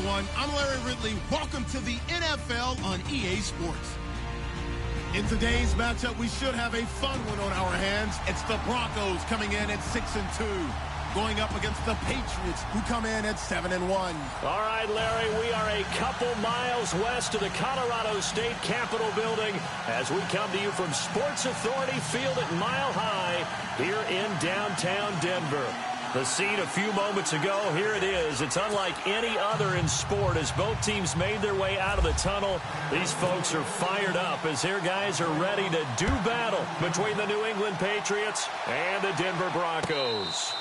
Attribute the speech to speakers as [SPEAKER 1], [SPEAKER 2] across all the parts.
[SPEAKER 1] everyone. I'm Larry Ridley. Welcome to the NFL on EA Sports. In today's matchup, we should have a fun one on our hands. It's the Broncos coming in at 6-2, going up against the Patriots, who come in at 7-1.
[SPEAKER 2] All right, Larry, we are a couple miles west of the Colorado State Capitol building as we come to you from Sports Authority Field at Mile High here in downtown Denver. The scene a few moments ago, here it is. It's unlike any other in sport as both teams made their way out of the tunnel. These folks are fired up as their guys are ready to do battle between the New England Patriots and the Denver Broncos.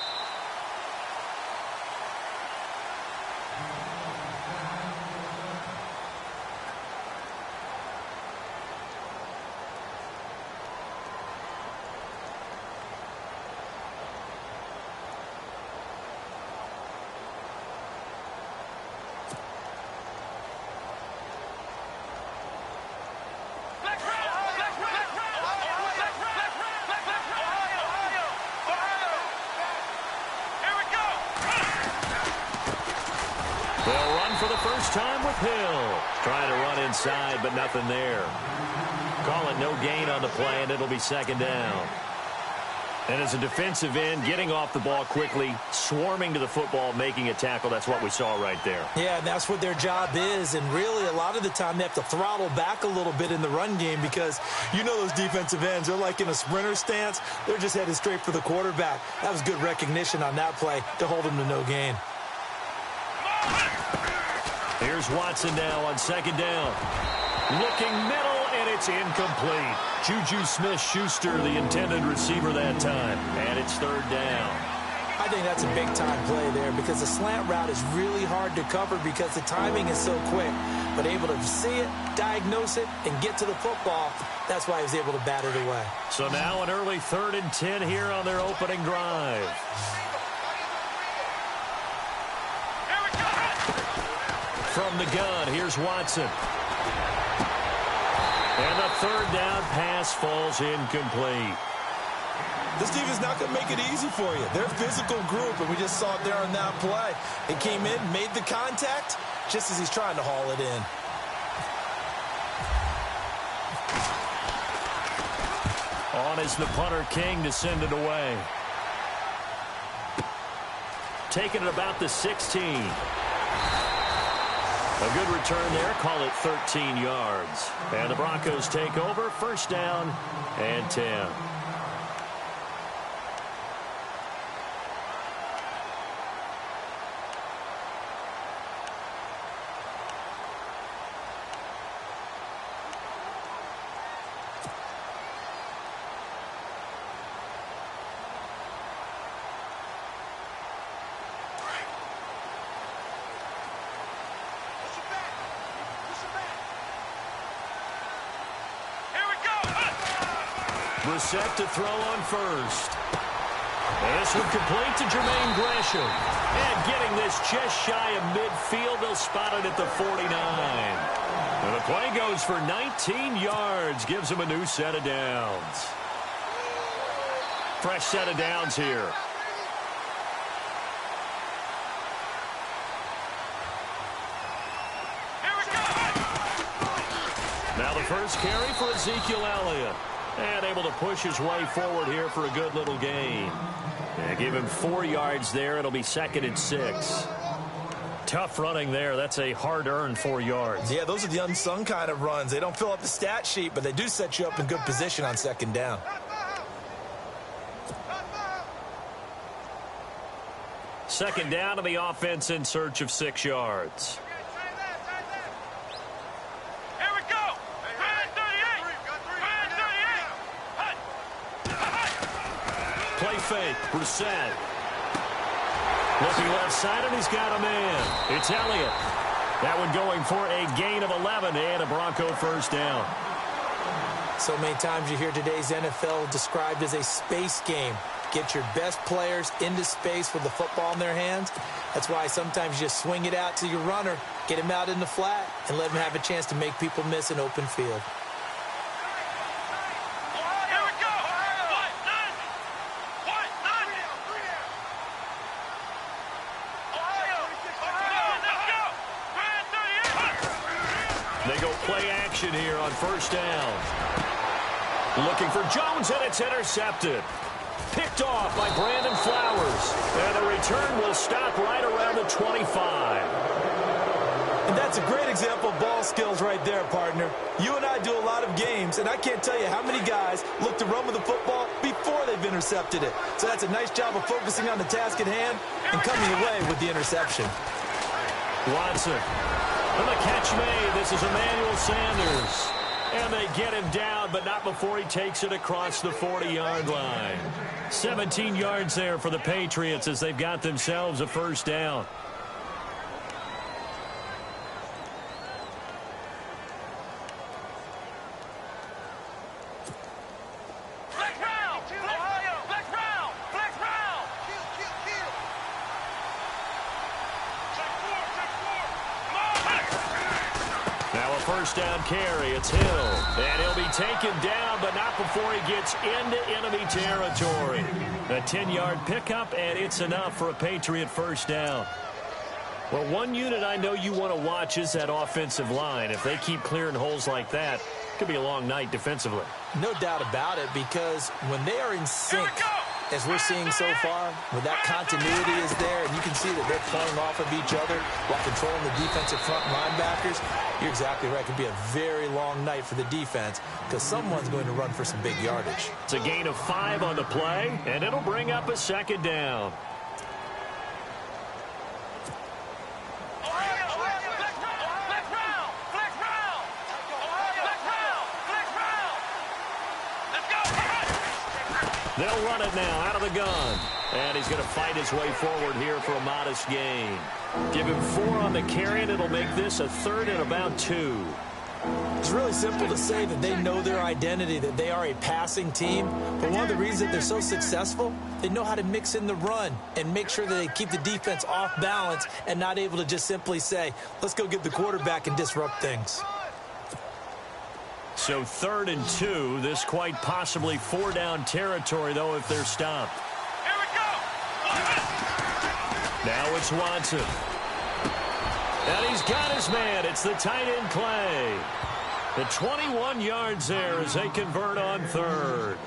[SPEAKER 2] They'll run for the first time with Hill. Trying to run inside, but nothing there. Call it no gain on the play, and it'll be second down. And as a defensive end, getting off the ball quickly, swarming to the football, making a tackle, that's what we saw right there.
[SPEAKER 3] Yeah, and that's what their job is. And really, a lot of the time, they have to throttle back a little bit in the run game because you know those defensive ends, they're like in a sprinter stance. They're just headed straight for the quarterback. That was good recognition on that play to hold them to no gain.
[SPEAKER 2] Here's Watson now on second down. Looking middle, and it's incomplete. Juju Smith-Schuster, the intended receiver that time. And it's third down.
[SPEAKER 3] I think that's a big-time play there because the slant route is really hard to cover because the timing is so quick. But able to see it, diagnose it, and get to the football, that's why he was able to bat it away.
[SPEAKER 2] So now an early 3rd and 10 here on their opening drive. From the gun, here's Watson. And the third down pass falls incomplete.
[SPEAKER 3] This team is not going to make it easy for you. They're a physical group, and we just saw it there on that play. They came in, made the contact, just as he's trying to haul it in.
[SPEAKER 2] On is the punter, King, to send it away. Taking it about the 16. A good return there, call it 13 yards. And the Broncos take over, first down and 10. Set to throw on first. This one complete to Jermaine Gresham. And getting this just shy of midfield, they'll spot it at the 49. And the play goes for 19 yards, gives them a new set of downs. Fresh set of downs here. Now the first carry for Ezekiel Elliott. And able to push his way forward here for a good little gain. And give him 4 yards there. It'll be 2nd and 6. Tough running there. That's a hard-earned 4 yards.
[SPEAKER 3] Yeah, those are the unsung kind of runs. They don't fill up the stat sheet, but they do set you up in good position on second down.
[SPEAKER 2] Second down to the offense in search of 6 yards. Play fake, Brissett. Looking left side, and he's got a man. It's Elliott. That one going for a gain of 11 and a Bronco first down.
[SPEAKER 3] So many times you hear today's NFL described as a space game. Get your best players into space with the football in their hands. That's why sometimes you just swing it out to your runner, get him out in the flat, and let him have a chance to make people miss an open field.
[SPEAKER 2] They go play action here on first down. Looking for Jones, and it's intercepted. Picked off by Brandon Flowers. And the return will stop right around the 25.
[SPEAKER 3] And that's a great example of ball skills right there, partner. You and I do a lot of games, and I can't tell you how many guys look to run with the football before they've intercepted it. So that's a nice job of focusing on the task at hand and coming away with the interception.
[SPEAKER 2] Watson. And the catch made. This is Emmanuel Sanders. And they get him down, but not before he takes it across the 40-yard line. 17 yards there for the Patriots as they've got themselves a first down. First down carry, it's Hill. And he'll be taken down, but not before he gets into enemy territory. A 10-yard pickup, and it's enough for a Patriot first down. Well, one unit I know you want to watch is that offensive line. If they keep clearing holes like that, it could be a long night defensively.
[SPEAKER 3] No doubt about it, because when they are in sync, as we're seeing so far, when that continuity is there, and you can see that they're playing off of each other while controlling the defensive front linebackers, you're exactly right. It could be a very long night for the defense because someone's going to run for some big yardage.
[SPEAKER 2] It's a gain of 5 on the play, and it'll bring up a second down. They'll run it now out of the gun. And he's going to fight his way forward here for a modest gain. Give him 4 on the carry, and it'll make this a 3rd and about 2.
[SPEAKER 3] It's really simple to say that they know their identity, that they are a passing team. But one of the reasons that they're so successful, they know how to mix in the run and make sure that they keep the defense off balance and not able to just simply say, let's go get the quarterback and disrupt things.
[SPEAKER 2] So 3rd and 2. This quite possibly 4-down territory, though, if they're stopped.
[SPEAKER 4] Here we go.
[SPEAKER 2] Now it's Watson. And he's got his man. It's the tight end Clay. The 21 yards there as they convert on 3rd.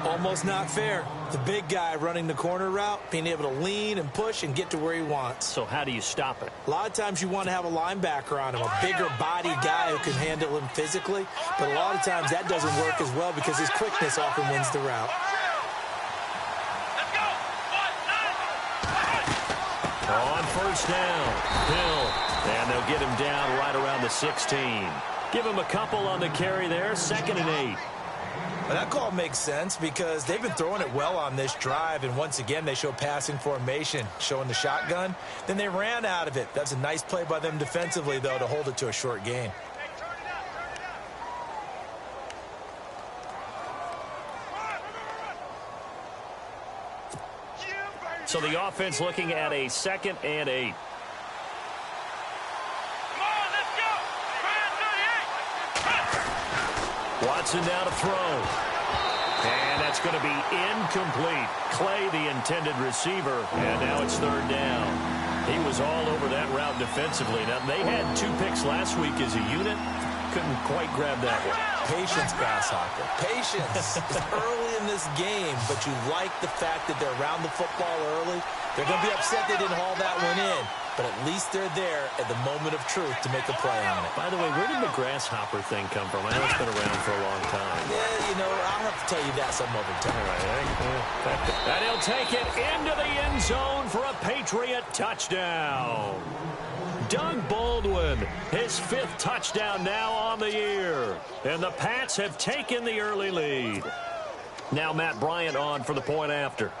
[SPEAKER 3] Almost not fair. The big guy running the corner route, being able to lean and push and get to where he wants.
[SPEAKER 2] So how do you stop it?
[SPEAKER 3] A lot of times you want to have a linebacker on him, a bigger body guy who can handle him physically. But a lot of times that doesn't work as well because his quickness often wins the route.
[SPEAKER 2] On first down, Hill. And they'll get him down right around the 16. Give him a couple on the carry there, 2nd and 8.
[SPEAKER 3] Well, that call makes sense because they've been throwing it well on this drive, and once again they show passing formation, showing the shotgun. Then they ran out of it. That's a nice play by them defensively, though, to hold it to a short gain.
[SPEAKER 2] So the offense looking at a 2nd and 8. Watson down to throw. And that's going to be incomplete. Clay, the intended receiver, and now it's 3rd down. He was all over that route defensively. Now, they had 2 picks last week as a unit. Couldn't quite grab that one.
[SPEAKER 3] Patience, Grasshopper. Patience. It's early in this game, but you like the fact that they're around the football early. They're going to be upset they didn't haul that one in, but at least they're there at the moment of truth to make a play on it.
[SPEAKER 2] By the way, where did the grasshopper thing come from? I know it's been around for a long time.
[SPEAKER 3] Yeah, you know, I'll have to tell you that some other time.
[SPEAKER 2] All right. And he'll take it into the end zone for a Patriot touchdown. Doug Baldwin, his 5th touchdown now on the year. And the Pats have taken the early lead. Now Matt Bryant on for the point after.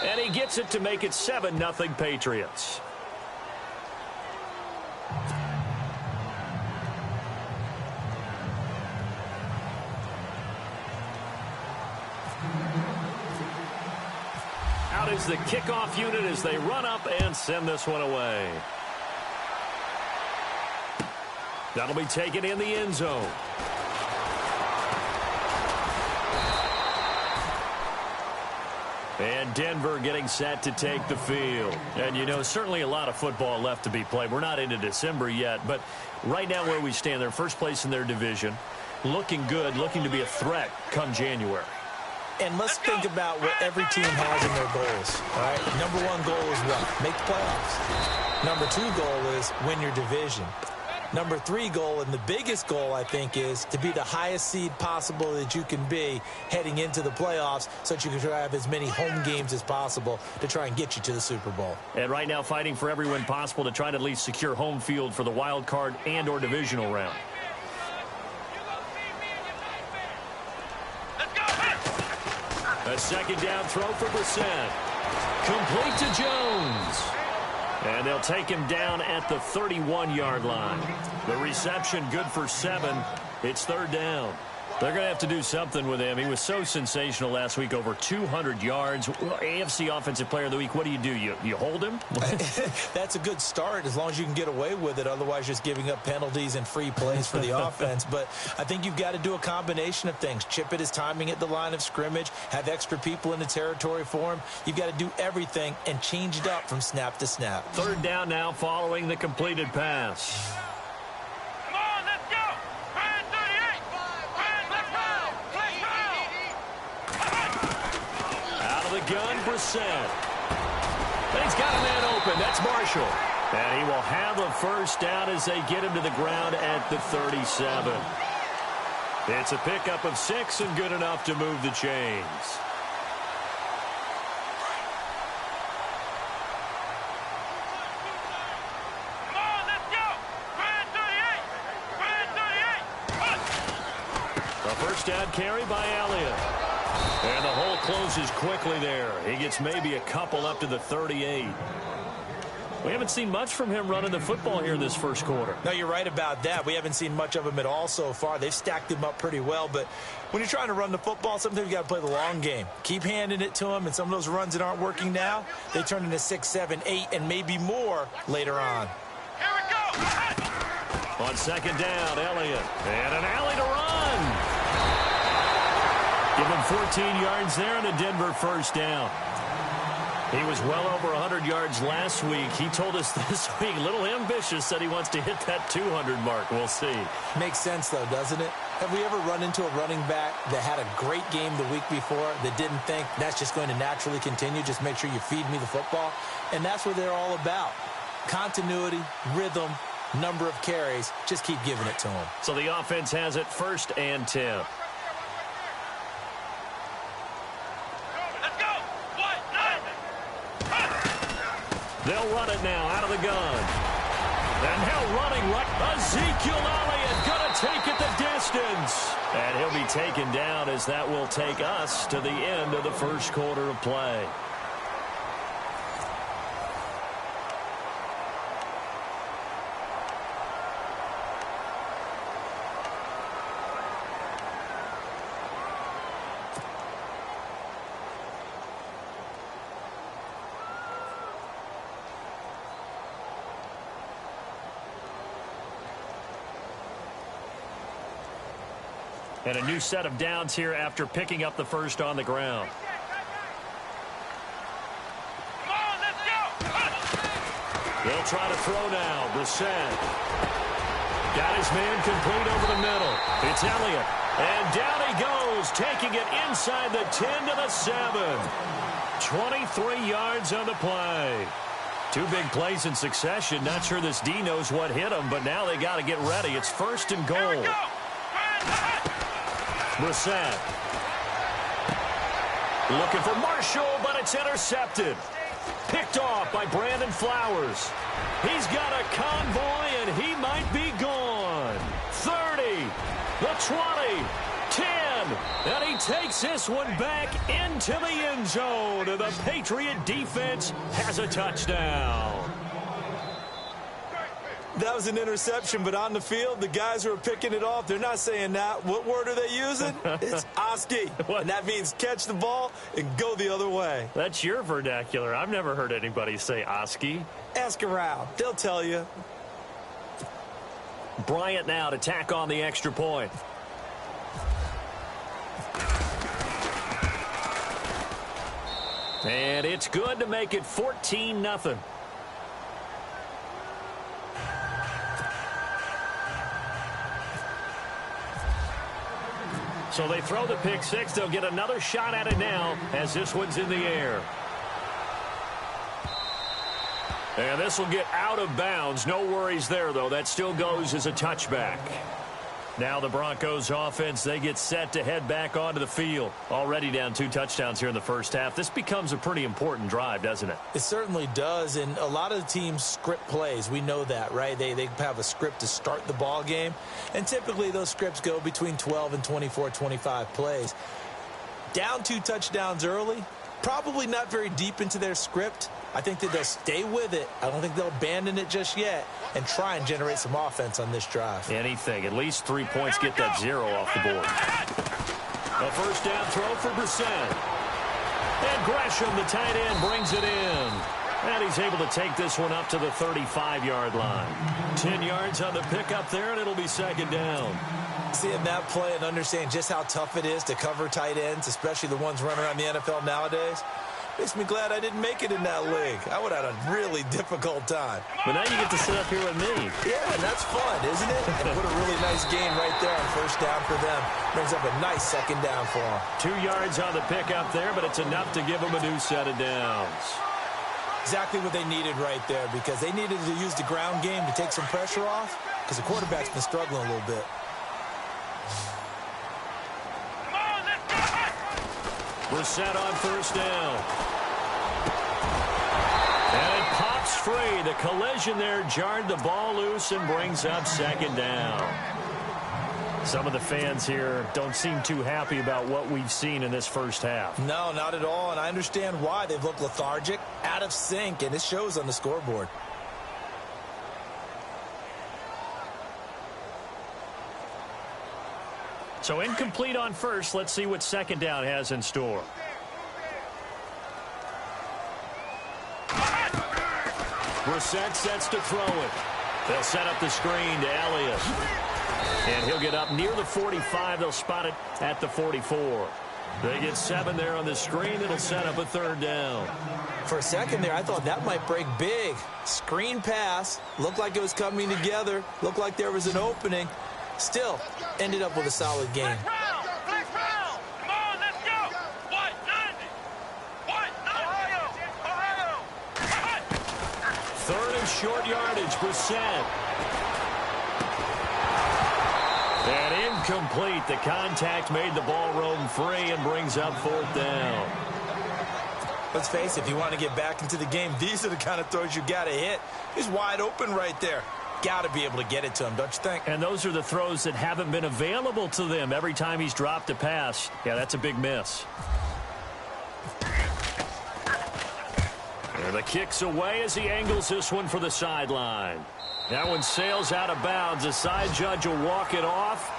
[SPEAKER 2] And he gets it to make it 7-0 Patriots. Out is the kickoff unit as they run up and send this one away. That'll be taken in the end zone. And Denver getting set to take the field. And, you know, certainly a lot of football left to be played. We're not into December yet, but right now where we stand, they're first place in their division. Looking good, looking to be a threat come January.
[SPEAKER 3] And let's think about what every team has in their goals, all right? Number one goal is what? Make the playoffs. Number two goal is win your division. Number three goal, and the biggest goal, I think, is to be the highest seed possible that you can be heading into the playoffs so that you can have as many home games as possible to try and get you to the Super Bowl.
[SPEAKER 2] And right now fighting for every win possible to try to at least secure home field for the wild card and or divisional round. A second down throw for Brissett. Complete to Jones. And they'll take him down at the 31-yard line. The reception good for 7. It's third down. They're going to have to do something with him. He was so sensational last week, over 200 yards. AFC Offensive Player of the Week, what do? You hold him?
[SPEAKER 3] That's a good start as long as you can get away with it. Otherwise, just giving up penalties and free plays for the offense. But I think you've got to do a combination of things. Chip it his timing at the line of scrimmage. Have extra people in the territory for him. You've got to do everything and change it up from snap to snap.
[SPEAKER 2] Third down now following the completed pass. Gun, Brissett. And he's got a man open. That's Marshall. And he will have a first down as they get him to the ground at the 37. It's a pickup of 6 and good enough to move the chains. A first down carry by Elliott. And the hole closes quickly there. He gets maybe a couple up to the 38. We haven't seen much from him running the football here in this first quarter.
[SPEAKER 3] No, you're right about that. We haven't seen much of him at all so far. They've stacked him up pretty well. But when you're trying to run the football, sometimes you got to play the long game. Keep handing it to him, and some of those runs that aren't working now, they turn into 6, 7, 8, and maybe more later on.
[SPEAKER 4] Here we go.
[SPEAKER 2] On second down, Elliott. And an alley to run. Give him 14 yards there and a Denver first down. He was well over 100 yards last week. He told us this week, a little ambitious, said he wants to hit that 200 mark. We'll see.
[SPEAKER 3] Makes sense, though, doesn't it? Have we ever run into a running back that had a great game the week before that didn't think that's just going to naturally continue? Just make sure you feed me the football. And that's what they're all about. Continuity, rhythm, number of carries. Just keep giving it to them.
[SPEAKER 2] So the offense has it 1st and 10. They'll run it now out of the gun. And now running right. Ezekiel Elliott going to take it the distance. And he'll be taken down as that will take us to the end of the first quarter of play. And a new set of downs here after picking up the first on the ground.
[SPEAKER 4] Come on, let's go.
[SPEAKER 2] They'll try to throw now. Brissett. Got his man complete over the middle. It's Elliott. And down he goes, taking it inside the 10 to the 7. 23 yards on the play. 2 big plays in succession. Not sure this D knows what hit him, but now they got to get ready. It's 1st and goal. Brissett. Looking for Marshall, but it's intercepted. Picked off by Brandon Flowers. He's got a convoy, and he might be gone. 30, the 20, 10, and he takes this one back into the end zone. And the Patriot defense has a touchdown.
[SPEAKER 3] That was an interception, but on the field, the guys who are picking it off, they're not saying that. What word are they using? It's Oski. And that means catch the ball and go the other way.
[SPEAKER 2] That's your vernacular. I've never heard anybody say Oski.
[SPEAKER 3] Ask around. They'll tell you.
[SPEAKER 2] Bryant now to tack on the extra point. And it's good to make it 14-0. So they throw the pick six. They'll get another shot at it now as this one's in the air. And this will get out of bounds. No worries there, though. That still goes as a touchback. Now the Broncos offense, they get set to head back onto the field. Already down 2 touchdowns here in the first half. This becomes a pretty important drive, doesn't it?
[SPEAKER 3] It certainly does, and a lot of the teams script plays. We know that, right? They have a script to start the ball game, and typically those scripts go between 12 and 24, 25 plays. Down 2 touchdowns early, probably not very deep into their script. I think that they'll stay with it. I don't think they'll abandon it just yet and try and generate some offense on this drive.
[SPEAKER 2] Anything. At least 3 points get that 0 off the board. A first down throw for Brissett. And Gresham, the tight end, brings it in. And he's able to take this one up to the 35-yard line. 10 yards on the pickup there, and it'll be second down.
[SPEAKER 3] Seeing that play and understanding just how tough it is to cover tight ends, especially the ones running around the NFL nowadays, makes me glad I didn't make it in that league. I would have had a really difficult time.
[SPEAKER 2] But now you get to sit up here with me.
[SPEAKER 3] Yeah, and that's fun, isn't it? And put a really nice gain right there on first down for them. Brings up a nice second down for them.
[SPEAKER 2] 2 yards on the pickup there, but it's enough to give them a new set of downs.
[SPEAKER 3] Exactly what they needed right there, because they needed to use the ground game to take some pressure off, because the quarterback's been struggling a little bit.
[SPEAKER 2] Brissett on first down. And it pops free. The collision there jarred the ball loose and brings up second down. Some of the fans here don't seem too happy about what we've seen in this first half.
[SPEAKER 3] No, not at all, and I understand why. They've looked lethargic, out of sync, and it shows on the scoreboard.
[SPEAKER 2] So incomplete on first. Let's see what second down has in store. Brissett sets to throw it. They'll set up the screen to Elliott. And he'll get up near the 45. They'll spot it at the 44. They get 7 there on the screen. It'll set up a third down.
[SPEAKER 3] For a second there, I thought that might break big. Screen pass. Looked like it was coming together. Looked like there was an opening. Still, ended up with a solid game.
[SPEAKER 4] Come on, let's go. What? 90. What? Ohio.
[SPEAKER 2] Third and short yardage, Brissett. And incomplete. The contact made the ball roam free and brings up fourth down.
[SPEAKER 3] Let's face it, if you want to get back into the game, these are the kind of throws you got to hit. He's wide open right there. Got to be able to get it to him, don't you think?
[SPEAKER 2] And those are the throws that haven't been available to them every time he's dropped a pass. Yeah, that's a big miss. And the kick's away as he angles this one for the sideline. That one sails out of bounds. The side judge will walk it off.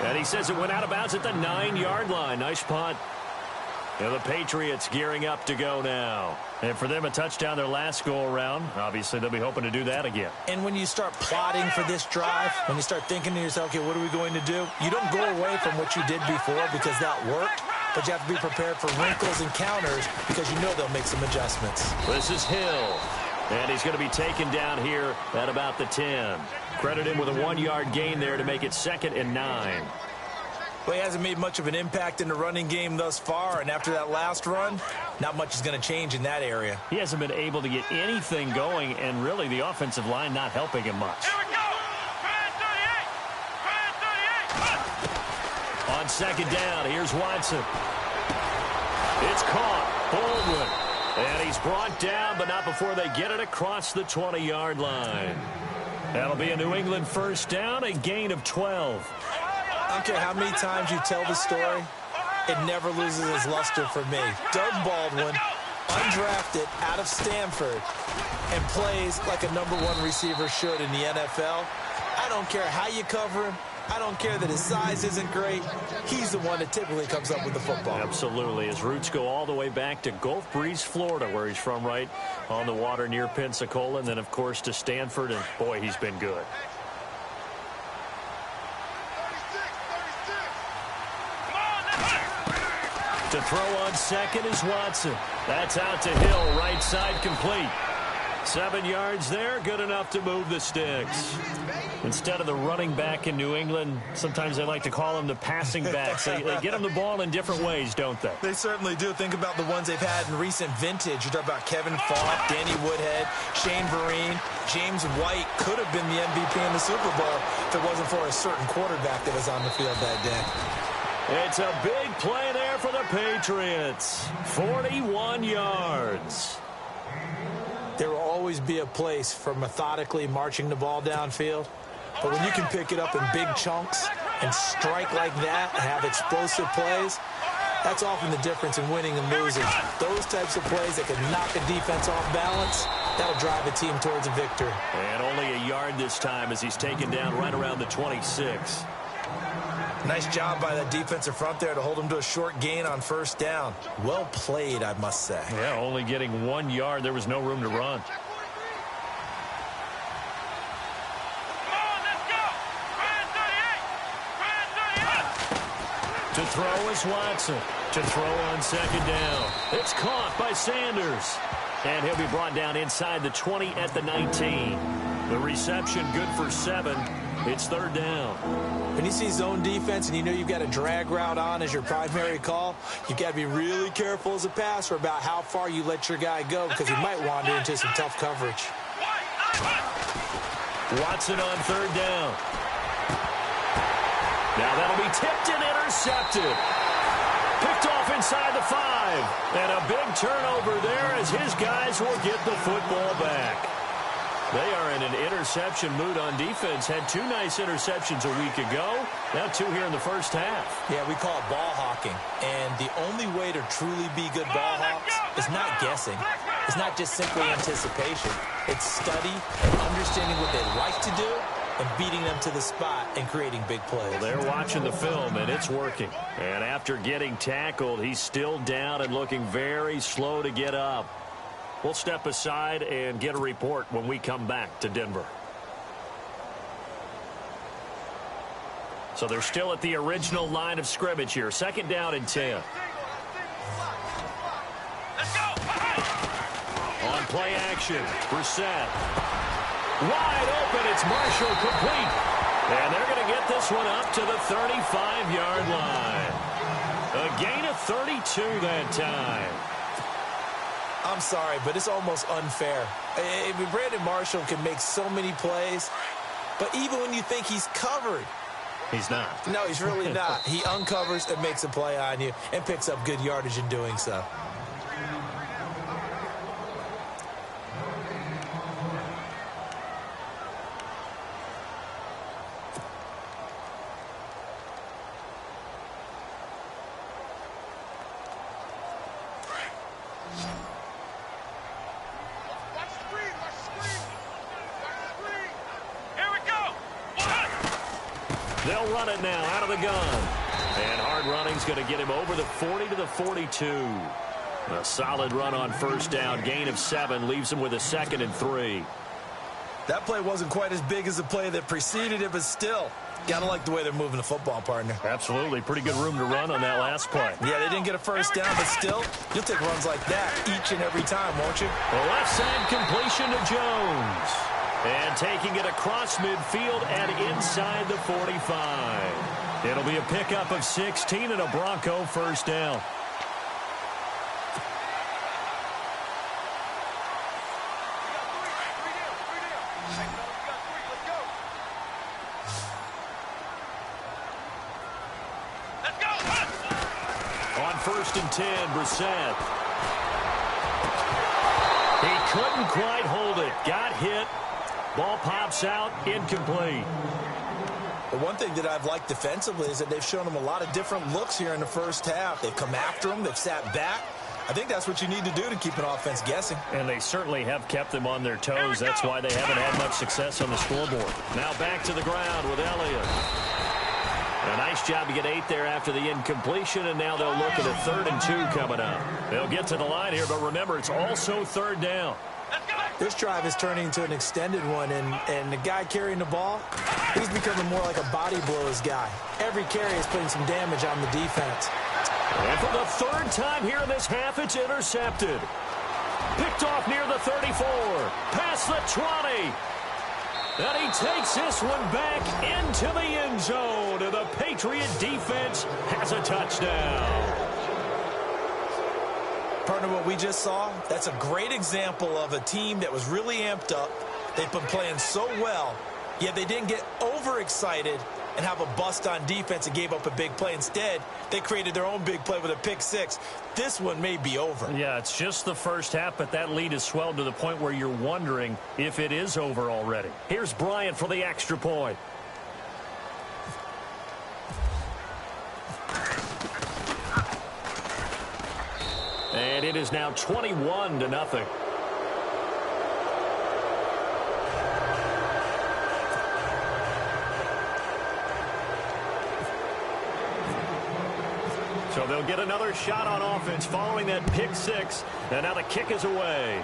[SPEAKER 2] And he says it went out of bounds at the 9-yard line. Nice punt. And the Patriots gearing up to go now. And for them, a touchdown their last go-around. Obviously, they'll be hoping to do that again.
[SPEAKER 3] And when you start plotting for this drive, when you start thinking to yourself, okay, what are we going to do? You don't go away from what you did before because that worked, but you have to be prepared for wrinkles and counters because you know they'll make some adjustments.
[SPEAKER 2] This is Hill. And he's going to be taken down here at about the 10. Credit him with a 1-yard gain there to make it 2nd and 9.
[SPEAKER 3] Well, he hasn't made much of an impact in the running game thus far, and after that last run, not much is going to change in that area.
[SPEAKER 2] He hasn't been able to get anything going, and really the offensive line not helping him much.
[SPEAKER 4] Here we go. Brand 38.
[SPEAKER 2] On second down, here's Watson. It's caught. Baldwin. And he's brought down, but not before they get it across the 20-yard line. That'll be a New England first down, a gain of 12.
[SPEAKER 3] I don't care how many times you tell the story, it never loses its luster for me. Doug Baldwin, undrafted out of Stanford, and plays like a #1 receiver should in the NFL. I don't care how you cover him. I don't care that his size isn't great. He's the one that typically comes up with the football.
[SPEAKER 2] Absolutely. His roots go all the way back to Gulf Breeze, Florida, where he's from, right on the water near Pensacola, and then, of course, to Stanford, and, boy, he's been good. To throw on second is Watson. That's out to Hill, right side complete. 7 yards there, good enough to move the sticks. Instead of the running back in New England, sometimes they like to call them the passing backs. They get them the ball in different ways, don't they?
[SPEAKER 3] They certainly do. Think about the ones they've had in recent vintage. You talk about Kevin Falk, Danny Woodhead, Shane Vereen, James White could have been the MVP in the Super Bowl if it wasn't for a certain quarterback that was on the field that day.
[SPEAKER 2] It's a big play there for the Patriots. 41 yards.
[SPEAKER 3] There will always be a place for methodically marching the ball downfield. But when you can pick it up in big chunks and strike like that and have explosive plays, that's often the difference in winning and losing. Those types of plays that can knock a defense off balance, that'll drive a team towards a victory.
[SPEAKER 2] And only a yard this time as he's taken down right around the 26.
[SPEAKER 3] Nice job by that defensive front there to hold him to a short gain on first down. Well played, I must say.
[SPEAKER 2] Yeah, only getting 1 yard. There was no room to run. To throw is Watson. To throw on second down. It's caught by Sanders. And he'll be brought down inside the 20 at the 19. The reception good for 7. It's third down.
[SPEAKER 3] When you see zone defense and you know you've got a drag route on as your primary call, you've got to be really careful as a passer about how far you let your guy go because he might wander into some tough coverage.
[SPEAKER 2] Watson on third down. Now that'll be tipped and intercepted. Picked off inside the 5. And a big turnover there as his guys will get the football back. They are in an interception mood on defense. Had 2 nice interceptions a week ago. Now 2 here in the first half.
[SPEAKER 3] Yeah, we call it ball hawking. And the only way to truly be good ball hawks is not guessing. It's not just simply anticipation. It's study and understanding what they like to do and beating them to the spot and creating big plays.
[SPEAKER 2] Well, they're watching the film, and it's working. And after getting tackled, he's still down and looking very slow to get up. We'll step aside and get a report when we come back to Denver. So they're still at the original line of scrimmage here. Second down and 10. On play action, Brissett. Wide open, it's Marshall complete. And they're going to get this one up to the 35-yard line. A gain of 32 that time.
[SPEAKER 3] I'm sorry, but it's almost unfair. I mean, Brandon Marshall can make so many plays, but even when you think he's covered,
[SPEAKER 2] he's not.
[SPEAKER 3] No, he's really not. He uncovers and makes a play on you and picks up good yardage in doing so.
[SPEAKER 2] They'll run it now out of the gun. And hard running's going to get him over the 40 to the 42. A solid run on first down. Gain of 7 leaves him with a 2nd and 3.
[SPEAKER 3] That play wasn't quite as big as the play that preceded it, but still, gotta like the way they're moving the football, partner.
[SPEAKER 2] Absolutely. Pretty good room to run on that last play.
[SPEAKER 3] Yeah, they didn't get a first down, but still, you'll take runs like that each and every time, won't you?
[SPEAKER 2] The left side completion to Jones. And taking it across midfield and inside the 45. It'll be a pickup of 16 and a Bronco first down. On 1st and 10, Brissett. He couldn't quite hold it. Got hit. Ball pops out, incomplete.
[SPEAKER 3] The one thing that I've liked defensively is that they've shown him a lot of different looks here in the first half. They've come after him. They've sat back. I think that's what you need to do to keep an offense guessing.
[SPEAKER 2] And they certainly have kept them on their toes. That's why they haven't had much success on the scoreboard. Now back to the ground with Elliott. A nice job to get 8 there after the incompletion, and now they'll look at a 3rd and 2 coming up. They'll get to the line here, but remember, it's also 3rd down.
[SPEAKER 3] This drive is turning into an extended one, and the guy carrying the ball, he's becoming more like a body blows guy. Every carry is putting some damage on the defense.
[SPEAKER 2] And for the third time here in this half, it's intercepted. Picked off near the 34. Past the 20. And he takes this one back into the end zone. And the Patriot defense has a touchdown.
[SPEAKER 3] Partner, what we just saw, that's a great example of a team that was really amped up. They've been playing so well, yet they didn't get overexcited and have a bust on defense and gave up a big play. Instead, they created their own big play with a pick six. This one may be over.
[SPEAKER 2] Yeah, it's just the first half, but that lead has swelled to the point where you're wondering if it is over already. Here's Bryant for the extra point. And it is now 21-0. So they'll get another shot on offense following that pick six. And now the kick is away.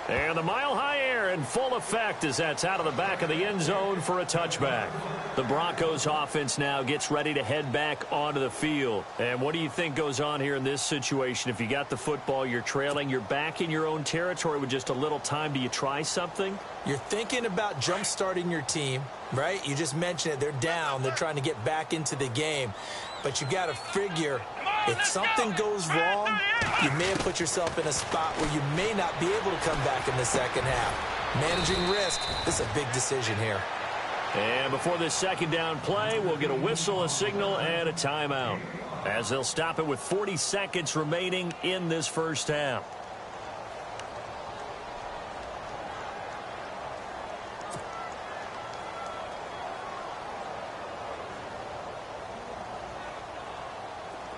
[SPEAKER 2] And the mile-high air in full effect as that's out of the back of the end zone for a touchback. The Broncos offense now gets ready to head back onto the field. And what do you think goes on here in this situation? If you got the football, you're trailing, you're back in your own territory with just a little time. Do you try something?
[SPEAKER 3] You're thinking about jump-starting your team, right? You just mentioned it. They're down. They're trying to get back into the game. But you got to figure if something goes wrong, you may have put yourself in a spot where you may not be able to come back in the second half. Managing risk, this is a big decision here.
[SPEAKER 2] And before this second down play, we'll get a whistle, a signal, and a timeout, as they'll stop it with 40 seconds remaining in this first half.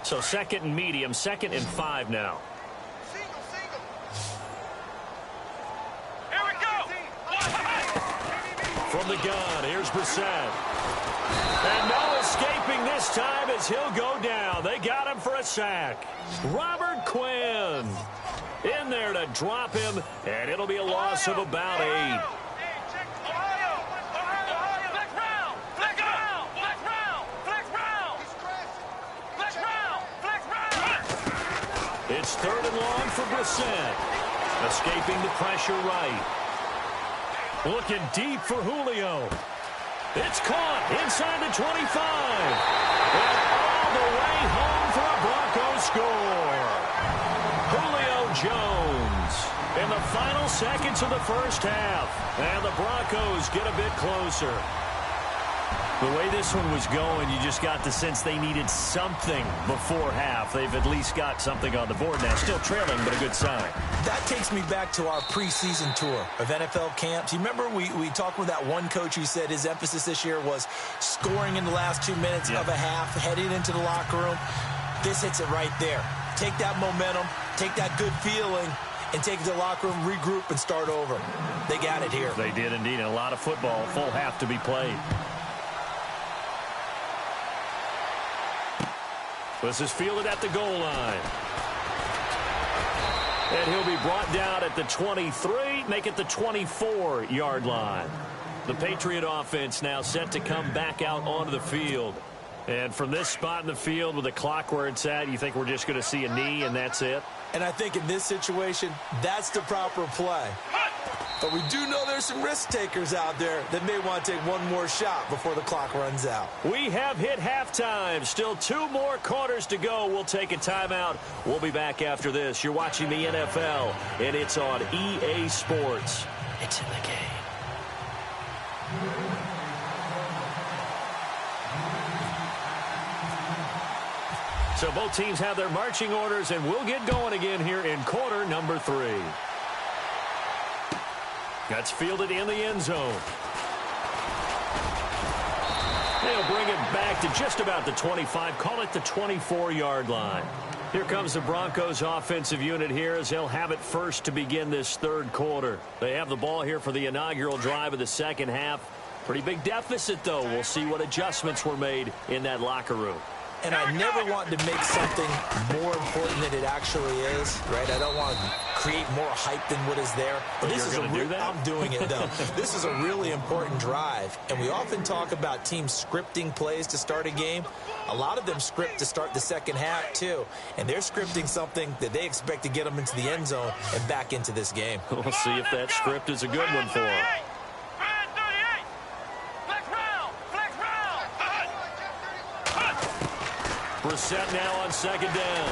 [SPEAKER 2] So second and medium, 2nd and 5 now.
[SPEAKER 4] Here we go.
[SPEAKER 2] From the gun, here's Brissett. And no escaping this time as he'll go down. They got him for a sack. Robert Quinn in there to drop him, and it'll be a loss of about 8. It's 3rd and long for Brissett. Escaping the pressure right. Looking deep for Julio. It's caught inside the 25. And all the way home for a Broncos score. Julio Jones in the final seconds of the first half. And the Broncos get a bit closer. The way this one was going, you just got the sense they needed something before half. They've at least got something on the board now. Still trailing, but a good sign.
[SPEAKER 3] That takes me back to our preseason tour of NFL camps. You remember we talked with that one coach who said his emphasis this year was scoring in the last 2 minutes of a half, heading into the locker room. This hits it right there. Take that momentum, take that good feeling, and take it to the locker room, regroup, and start over. They got it here.
[SPEAKER 2] They did indeed, and a lot of football, full half to be played. This is fielded at the goal line. And he'll be brought down at the 23, make it the 24-yard line. The Patriot offense now set to come back out onto the field. And from this spot in the field with the clock where it's at, you think we're just going to see a knee and that's it?
[SPEAKER 3] And I think in this situation, that's the proper play. But we do know there's some risk takers out there that may want to take one more shot before the clock runs out.
[SPEAKER 2] We have hit halftime. Still 2 more quarters to go. We'll take a timeout. We'll be back after this. You're watching the NFL, and it's on EA Sports. It's in the game. So both teams have their marching orders, and we'll get going again here in quarter number 3. That's fielded in the end zone. They'll bring it back to just about the 25, call it the 24-yard line. Here comes the Broncos offensive unit here as they'll have it first to begin this third quarter. They have the ball here for the inaugural drive of the second half. Pretty big deficit, though. We'll see what adjustments were made in that locker room.
[SPEAKER 3] and I never want to make something more important than it actually is, right? I don't want to create more hype than what is there. But this is I'm doing it, though. This is a really important drive, and we often talk about teams scripting plays to start a game. A lot of them script to start the second half, too, and they're scripting something that they expect to get them into the end zone and back into this game.
[SPEAKER 2] We'll see if that script is a good one for them. Brissett now on second down.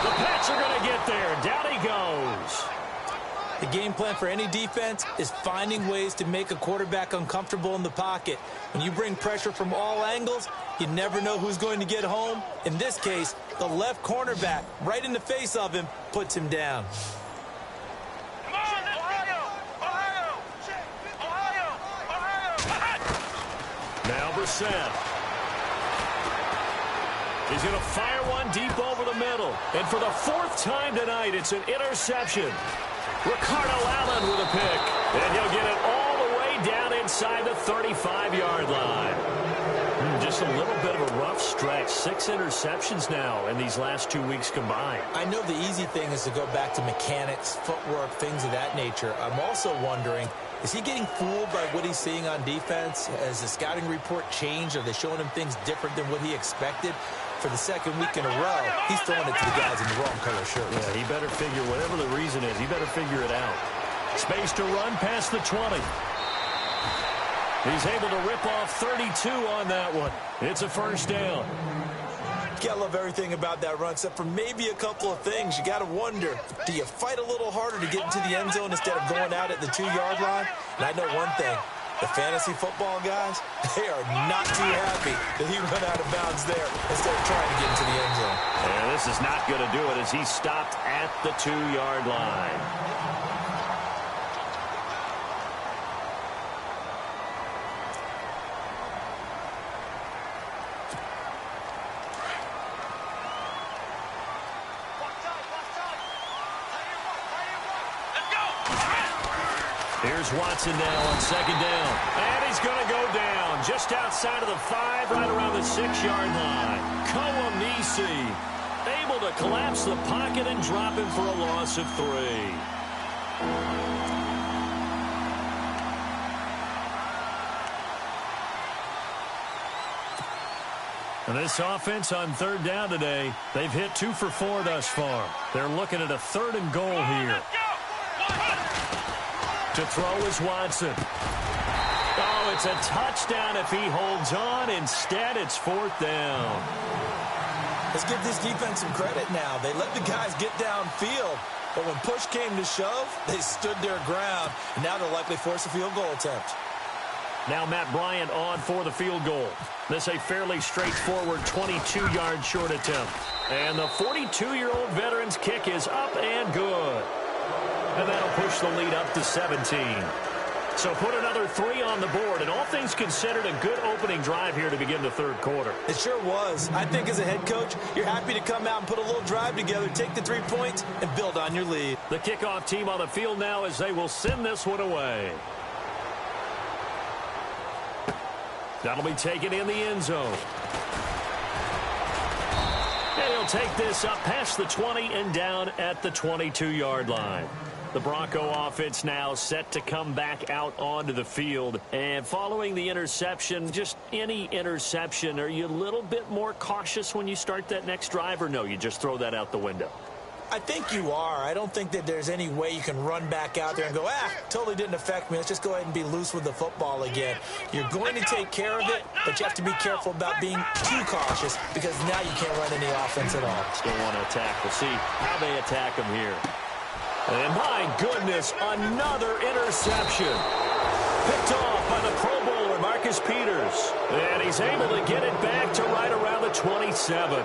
[SPEAKER 2] The Pats are going to get there. Down he goes.
[SPEAKER 3] The game plan for any defense is finding ways to make a quarterback uncomfortable in the pocket. When you bring pressure from all angles, you never know who's going to get home. In this case, the left cornerback, right in the face of him, puts him down.
[SPEAKER 2] Now Brissett. He's going to fire one deep over the middle. And for the fourth time tonight, it's an interception. Ricardo Allen with a pick. And he'll get it all the way down inside the 35-yard line. Just a little bit of a rough stretch. 6 interceptions now in these last 2 weeks combined.
[SPEAKER 3] I know the easy thing is to go back to mechanics, footwork, things of that nature. I'm also wondering, is he getting fooled by what he's seeing on defense? Has the scouting report changed? Are they showing him things different than what he expected? For the second week in a row, he's throwing it to the guys in the wrong color shirts.
[SPEAKER 2] Yeah, he better figure, whatever the reason is, he better figure it out. Space to run past the 20. He's able to rip off 32 on that one. It's a first down.
[SPEAKER 3] You gotta love everything about that run, except for maybe a couple of things. You gotta wonder, do you fight a little harder to get into the end zone instead of going out at the 2-yard line? And I know one thing. The fantasy football guys, they are not too happy that he ran out of bounds there instead of trying to get into the end zone.
[SPEAKER 2] And this is not going to do it as he stopped at the 2-yard line. Here's Watson now on second down. And he's going to go down just outside of the 5, right around the 6-yard line. Kouamisi able to collapse the pocket and drop him for a loss of 3. And this offense on third down today, they've hit 2 for 4 thus far. They're looking at a 3rd and goal here. To throw is Watson. Oh, it's a touchdown if he holds on. Instead, it's 4th down.
[SPEAKER 3] Let's give this defense some credit now. They let the guys get downfield, but when push came to shove, they stood their ground, and now they'll likely force a field goal attempt.
[SPEAKER 2] Now Matt Bryant on for the field goal. This a fairly straightforward 22-yard short attempt. And the 42-year-old veteran's kick is up and good. And that'll push the lead up to 17. So put another 3 on the board, and all things considered, a good opening drive here to begin the third quarter.
[SPEAKER 3] It sure was. I think as a head coach, you're happy to come out and put a little drive together, take the 3 points, and build on your lead.
[SPEAKER 2] The kickoff team on the field now as they will send this one away. That'll be taken in the end zone. And he'll take this up past the 20 and down at the 22-yard line. The Bronco offense now set to come back out onto the field. And following the interception, just any interception, are you a little bit more cautious when you start that next drive, or no, you just throw that out the window?
[SPEAKER 3] I think you are. I don't think that there's any way you can run back out there and go, totally didn't affect me. Let's just go ahead and be loose with the football again. You're going to take care of it, but you have to be careful about being too cautious because now you can't run any offense at all.
[SPEAKER 2] Still want to attack. We'll see how they attack him here. And my goodness, another interception. Picked off by the Pro Bowler, Marcus Peters. And he's able to get it back to right around the 27.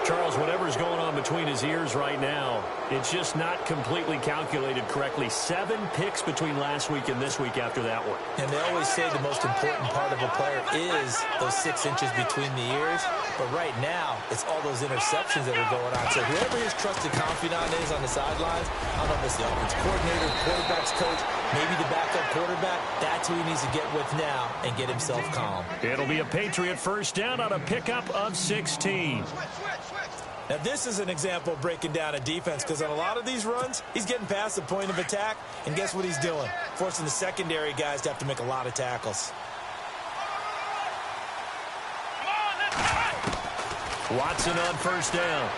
[SPEAKER 2] Charles, whatever's going on between his ears right now, it's just not completely calculated correctly. 7 picks between last week and this week after that one.
[SPEAKER 3] And they always say the most important part of a player is those 6 inches between the ears. But right now, it's all those interceptions that are going on. So whoever his trusted confidant is on the sidelines, I don't know if it's the offense coordinator, quarterback's coach, maybe the backup quarterback, that's who he needs to get with now and get himself calm.
[SPEAKER 2] It'll be a Patriot first down on a pickup of 16.
[SPEAKER 3] Now, this is an example of breaking down a defense because on a lot of these runs, he's getting past the point of attack, and guess what he's doing? Forcing the secondary guys to have to make a lot of tackles.
[SPEAKER 2] Watson on first down.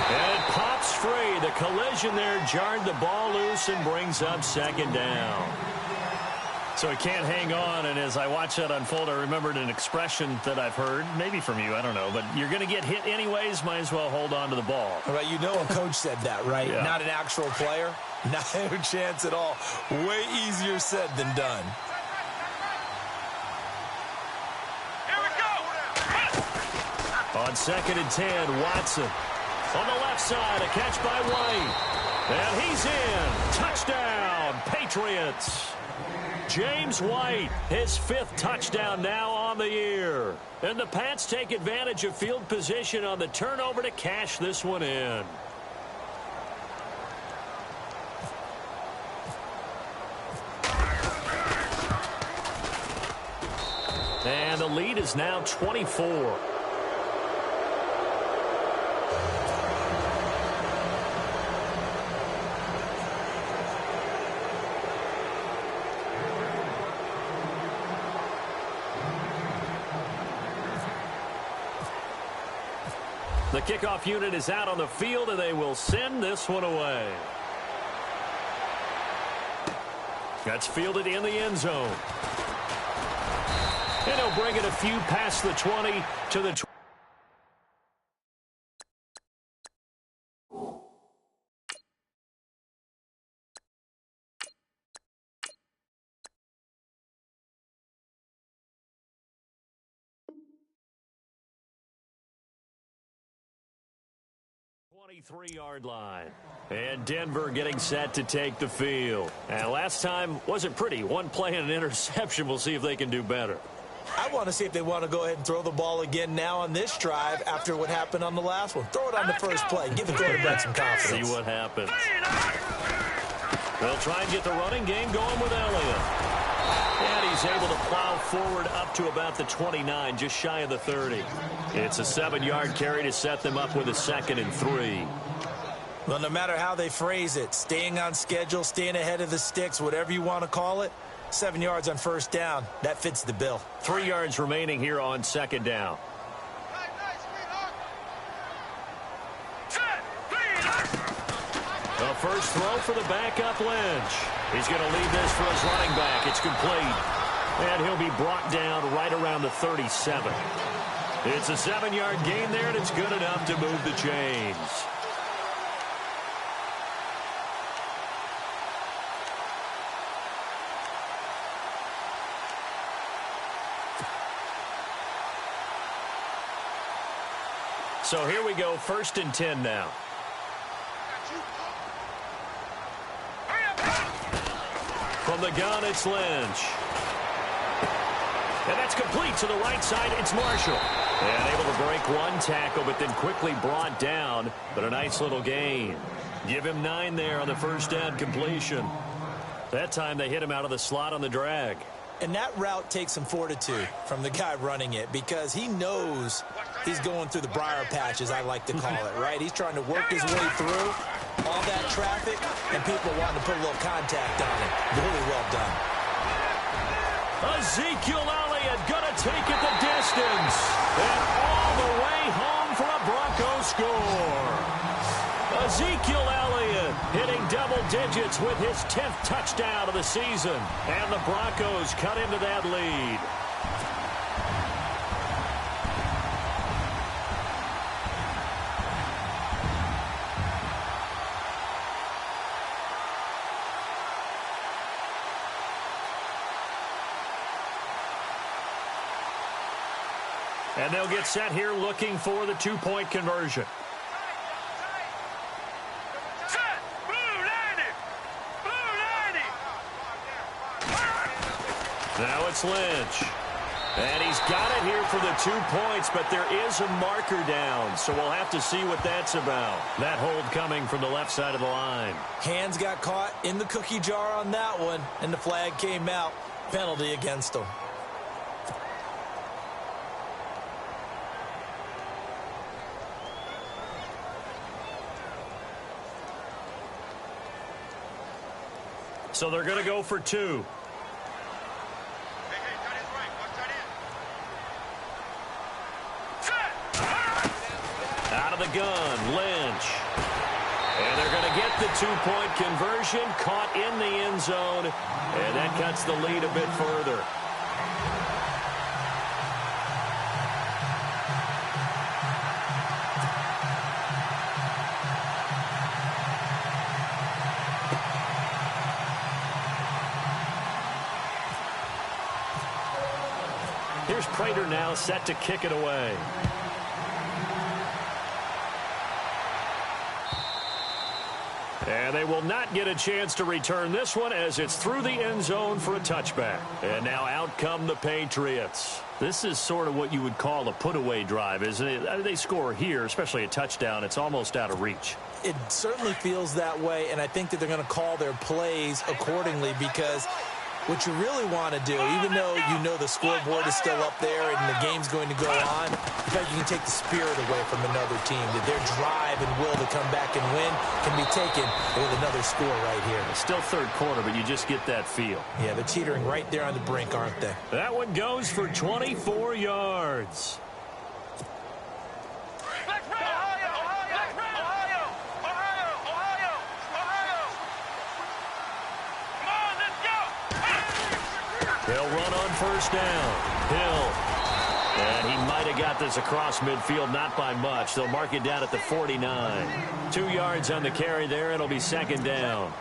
[SPEAKER 2] And it pops free. The collision there jarred the ball loose and brings up second down. So he can't hang on, and as I watch that unfold, I remembered an expression that I've heard, maybe from you, I don't know, but you're going to get hit anyways, might as well hold on to the ball.
[SPEAKER 3] All right, you know a coach said that, right?
[SPEAKER 2] Yeah. Not
[SPEAKER 3] an actual player. Not a chance at all. Way easier said than done.
[SPEAKER 4] Here we go.
[SPEAKER 2] On 2nd and 10, Watson. On the left side, a catch by White. And he's in. Touchdown, Patriots. James White, his 5th touchdown now on the year. And the Pats take advantage of field position on the turnover to cash this one in. And the lead is now 24. The kickoff unit is out on the field, and they will send this one away. That's fielded in the end zone. And he'll bring it a few past the 20 to the 20. Yard line. And Denver getting set to take the field. And last time wasn't pretty. One play and an interception. We'll see if they can do better.
[SPEAKER 3] I want to see if they want to go ahead and throw the ball again now on this drive after what happened on the last one. Throw it on the first play. Give the quarterback some confidence.
[SPEAKER 2] See what happens. They'll try and get the running game going with Elliott. And he's able to plow forward up to about the 29, just shy of the 30. It's a 7-yard carry to set them up with a 2nd and 3.
[SPEAKER 3] Well, no matter how they phrase it, staying on schedule, staying ahead of the sticks, whatever you want to call it, 7 yards on first down, that fits the bill.
[SPEAKER 2] 3 yards remaining here on 2nd down. The first throw for the backup Lynch. He's going to leave this for his running back. It's complete. And he'll be brought down right around the 37. It's a 7-yard gain there, and it's good enough to move the chains. So here we go, 1st and 10 now. From the gun, it's Lynch. And that's complete to the right side. It's Marshall. And able to break one tackle, but then quickly brought down. But a nice little gain. Give him 9 there on the first down completion. That time they hit him out of the slot on the drag.
[SPEAKER 3] And that route takes some fortitude from the guy running it because he knows he's going through the briar patch, as I like to call it, right? He's trying to work his way through all that traffic, and people wanting to put a little contact on him. Really well done.
[SPEAKER 2] Ezekiel Elliott gonna take it the distance. And all the way home for a Broncos score. Ezekiel Elliott hitting double digits with his 10th touchdown of the season. And the Broncos cut into that lead. And they'll get set here looking for the two-point conversion.
[SPEAKER 4] Set. Blue 90. Blue 90.
[SPEAKER 2] Now it's Lynch. And he's got it here for the 2 points, but there is a marker down, so we'll have to see what that's about. That hold coming from the left side of the line.
[SPEAKER 3] Hands got caught in the cookie jar on that one, and the flag came out. Penalty against him.
[SPEAKER 2] So they're going to go for two. Out of the gun, Lynch. And they're going to get the two-point conversion, caught in the end zone, and that cuts the lead a bit further. Here's Prater now set to kick it away. And they will not get a chance to return this one as it's through the end zone for a touchback. And now out come the Patriots. This is sort of what you would call a put-away drive, isn't it? They score here, especially a touchdown. It's almost out of reach.
[SPEAKER 3] It certainly feels that way, and I think that they're going to call their plays accordingly because what you really want to do, even though you know the scoreboard is still up there and the game's going to go on, in fact, you can take the spirit away from another team, that their drive and will to come back and win can be taken with another score right here.
[SPEAKER 2] It's still third quarter, but you just get that feel.
[SPEAKER 3] Yeah, they're teetering right there on the brink, aren't they?
[SPEAKER 2] That one goes for 24 yards. They'll run on first down. Hill. And he might have got this across midfield, not by much. They'll mark it down at the 49. 2 yards on the carry there. It'll be second down.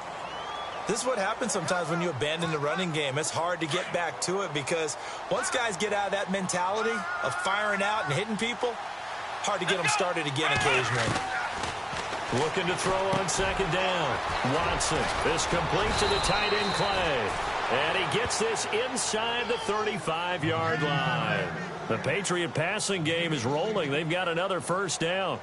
[SPEAKER 3] This is what happens sometimes when you abandon the running game. It's hard to get back to it because once guys get out of that mentality of firing out and hitting people, hard to get them started again occasionally.
[SPEAKER 2] Looking to throw on second down. Watson is complete to the tight end Clay. And he gets this inside the 35-yard line. The Patriot passing game is rolling. They've got another first down.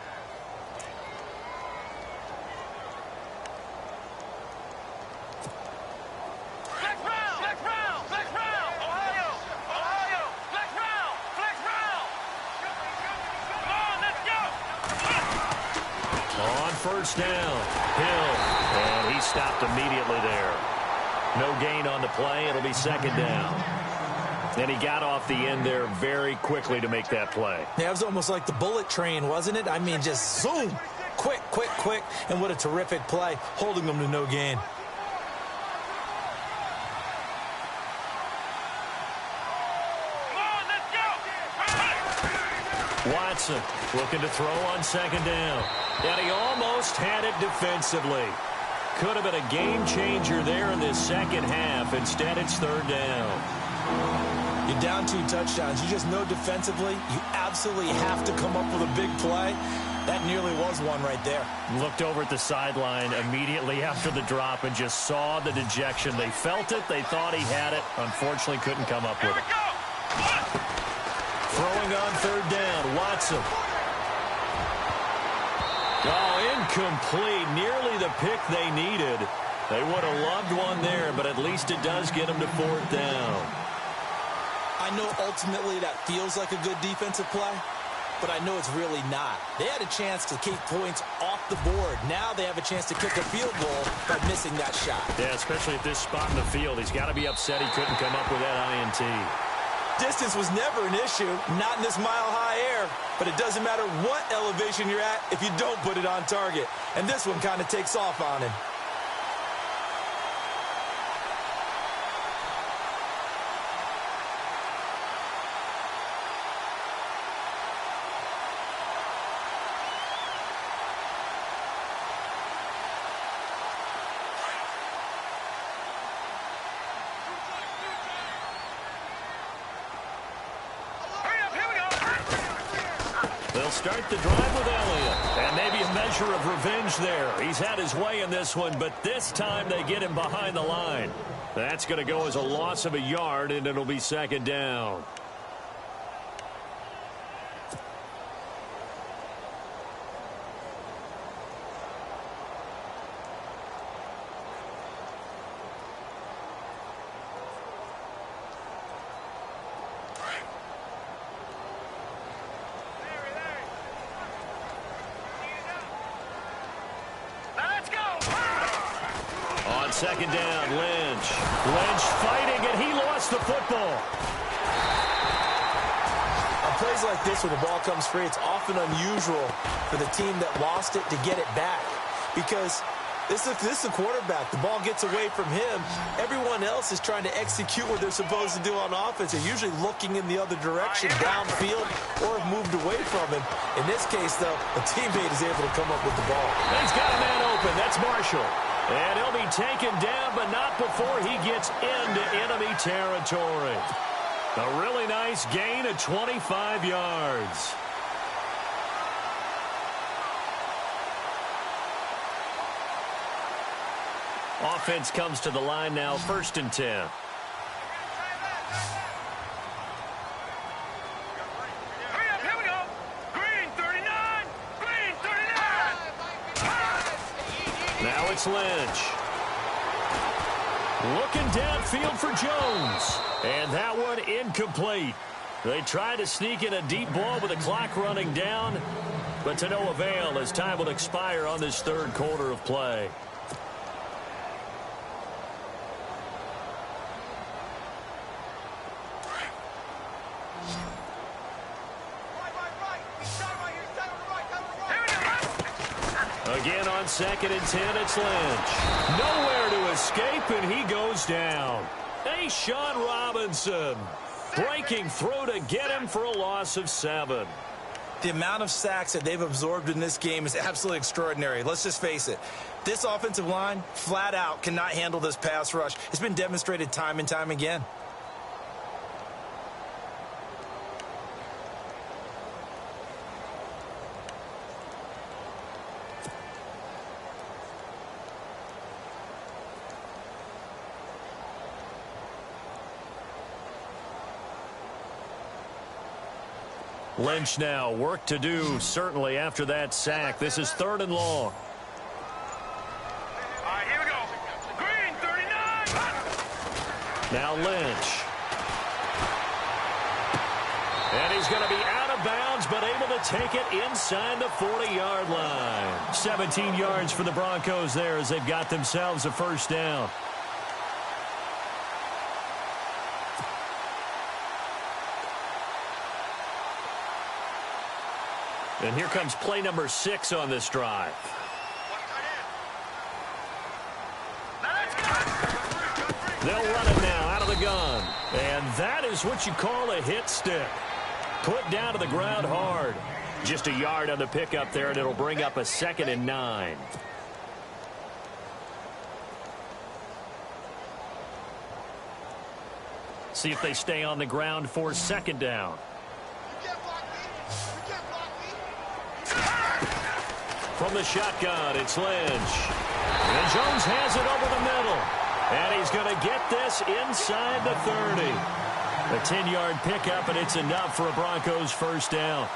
[SPEAKER 2] On first down, Hill. And he stopped immediately there. No gain on the play. It'll be second down. And he got off the end there very quickly to make that play.
[SPEAKER 3] Yeah, it was almost like the bullet train, wasn't it? I mean, just zoom. Quick, quick, quick. And what a terrific play, holding them to no gain.
[SPEAKER 2] Watson looking to throw on second down. And he almost had it defensively. Could have been a game changer there in this second half. Instead, it's third down.
[SPEAKER 3] You're down 2 touchdowns. You just know defensively you absolutely have to come up with a big play. That nearly was one right there.
[SPEAKER 2] Looked over at the sideline immediately after the drop and just saw the dejection. They felt it. They thought he had it. Unfortunately, couldn't come up with it. Throwing on third down, Watson. Oh, incomplete. Nearly the pick they needed. They would have loved one there, but at least it does get them to fourth down.
[SPEAKER 3] I know ultimately that feels like a good defensive play, but I know it's really not. They had a chance to keep points off the board. Now they have a chance to kick a field goal by missing that shot.
[SPEAKER 2] Yeah, especially at this spot in the field. He's got to be upset he couldn't come up with that INT.
[SPEAKER 3] Distance was never an issue, not in this mile-high air, but it doesn't matter what elevation you're at if you don't put it on target. And this one kind of takes off on him.
[SPEAKER 4] Hurry up, here we go.
[SPEAKER 2] They'll start the drive with Elliott. And maybe a measure of revenge there. He's had his way in this one, but this time they get him behind the line. That's going to go as a loss of a yard, and it'll be second down. Second down, Lynch. Lynch fighting, and he lost the football.
[SPEAKER 3] On plays like this, when the ball comes free, it's often unusual for the team that lost it to get it back. Because this is the quarterback. The ball gets away from him. Everyone else is trying to execute what they're supposed to do on offense. They're usually looking in the other direction, downfield, or have moved away from him. In this case, though, a teammate is able to come up with the ball.
[SPEAKER 2] He's got a man open. That's Marshall. And he'll be taken down, but not before he gets into enemy territory. A really nice gain of 25 yards. Offense comes to the line now, 1st and 10.
[SPEAKER 4] Here we go. Green 39. Green 39.
[SPEAKER 2] Now it's Lynch. Looking downfield for Jones. And that one incomplete. They try to sneak in a deep ball with the clock running down, but to no avail as time will expire on this 3rd quarter of play. Again on 2nd and 10, it's Lynch. Nowhere to escape, and he goes down. Hey, Sean Robinson breaking through to get him for a loss of 7.
[SPEAKER 3] The amount of sacks that they've absorbed in this game is absolutely extraordinary. Let's just face it. This offensive line, flat out, cannot handle this pass rush. It's been demonstrated time and time again.
[SPEAKER 2] Lynch now, work to do, certainly after that sack. This is 3rd and long.
[SPEAKER 4] All right, here we go. Green 39.
[SPEAKER 2] Now Lynch. And he's going to be out of bounds, but able to take it inside the 40-yard line. 17 yards for the Broncos there as they've got themselves a 1st down. And here comes play number 6 on this drive. They'll run it now out of the gun. And that is what you call a hit stick. Put down to the ground hard. Just a yard on the pickup there, and it'll bring up a 2nd and 9. See if they stay on the ground for 2nd down. From the shotgun, it's Lynch. And Jones has it over the middle. And he's going to get this inside the 30. A 10-yard pickup, and it's enough for a Broncos 1st down.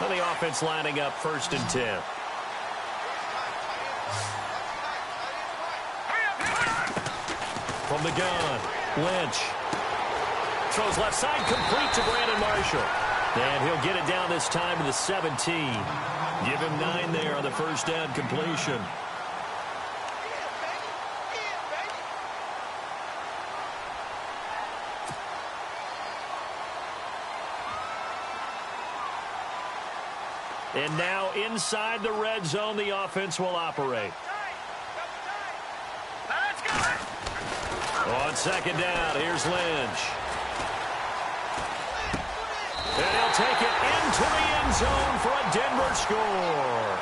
[SPEAKER 2] And the offense lining up 1st and 10. From the gun, Lynch. Throws left side, complete to Brandon Marshall. And he'll get it down this time to the 17. Give him 9 there on the 1st down completion. And now inside the red zone, the offense will operate. On 2nd down, here's Lynch. And he'll take it into the end zone for a Denver score.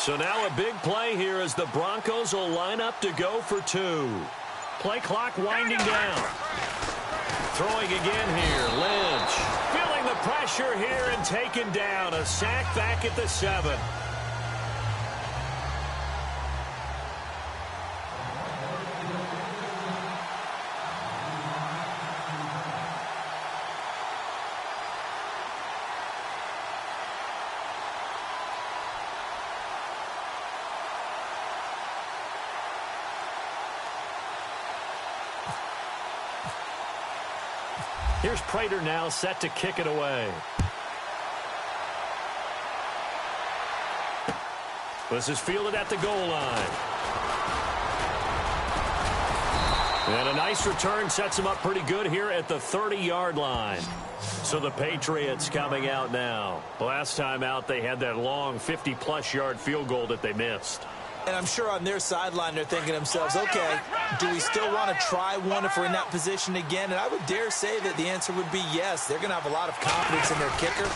[SPEAKER 2] So now a big play here as the Broncos will line up to go for 2. Play clock winding down. Throwing again here, Lynch. Feeling the pressure here and taken down. A sack back at the 7. Here's Prater now set to kick it away. This is fielded at the goal line. And a nice return sets him up pretty good here at the 30-yard line. So the Patriots coming out now. Last time out, they had that long 50-plus yard field goal that they missed.
[SPEAKER 3] And I'm sure on their sideline they're thinking to themselves, okay, do we still want to try one if we're in that position again? And I would dare say that the answer would be yes. They're going to have a lot of confidence in their kicker.